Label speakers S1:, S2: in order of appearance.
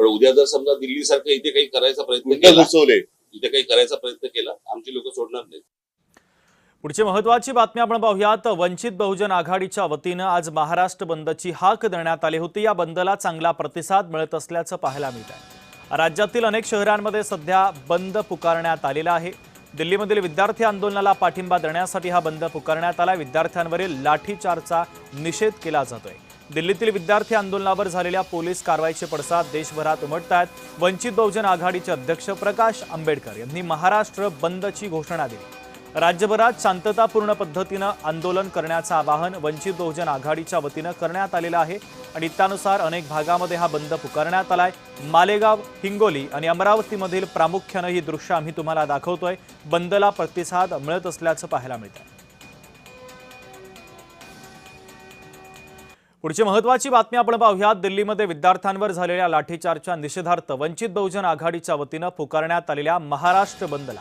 S1: पण उद्या जर समजा दिल्ली सारखं इथे काही करायचा प्रयत्न केला, आमची लोक सोडणार नाही।
S2: पुढची महत्त्वाची बातमी आपण पाहूयात। वंचित बहुजन आघाडीच्या वतीने आज महाराष्ट्र बंदची हाक देण्यात आली होती। या बंदला चांगला प्रतिसाद मिळत असल्याचं पाहायला मिळत आहे। राज्यातील अनेक शहरांमध्ये सध्या बंद पुकारण्यात आलेला आहे। दिल्लीमधील विद्यार्थी आंदोलनाला पाठिंबा देण्यासाठी हा बंद पुकारण्यात आला। विद्यार्थ्यांवरील लाठीचार्जचा निषेध केला जातोय। दिल्लीतील विद्यार्थी आंदोलनावर झालेल्या पोलीस कारवाईचे पडसाद देशभरात उमटतात। वंचित बहुजन आघाडीचे अध्यक्ष प्रकाश आंबेडकर यांनी महाराष्ट्र बंदची घोषणा दिली। राज्यभरात शांततापूर्ण पद्धतीने आंदोलन करण्याचं आवाहन वंचित बहुजन आघाडीच्या वतीने करण्यात आलेलं आहे आणि त्यानुसार अनेक भागामध्ये हा बंद पुकारण्यात आलाय। मालेगाव, हिंगोली आणि अमरावतीमधील प्रामुख्याने ही दृश्य आम्ही तुम्हाला दाखवतोय। बंदला प्रतिसाद मिळत असल्याचं पाहायला मिळतं। पुढची महत्त्वाची बातमी आपण पाहूयात। दिल्लीमध्ये विद्यार्थ्यांवर झालेल्या लाठीचार्जच्या निषेधार्थ वंचित बहुजन आघाडीच्या वतीने पुकारण्यात आलेल्या महाराष्ट्र बंदला